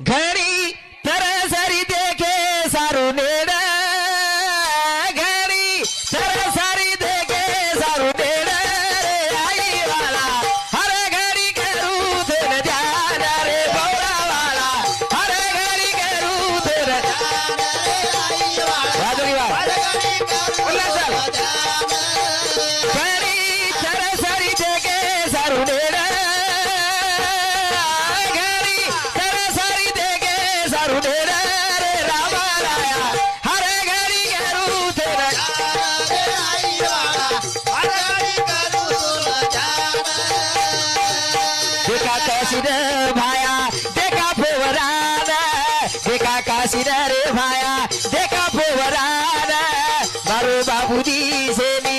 घड़ी तरसरी देखे सारू नेड़ घड़ी तरसरी देखे सारू नेड़ आई वाला हर घड़ी करू तेरे जाना रे बौरा वाला हर घड़ी करू तेरे जाना रे आई वाला घड़ी तरसरी देखे सारू नेड़ भाया देखा पोवरान देखा काशीर रे भाया देखा पोवरान मारो बाबूजी से नी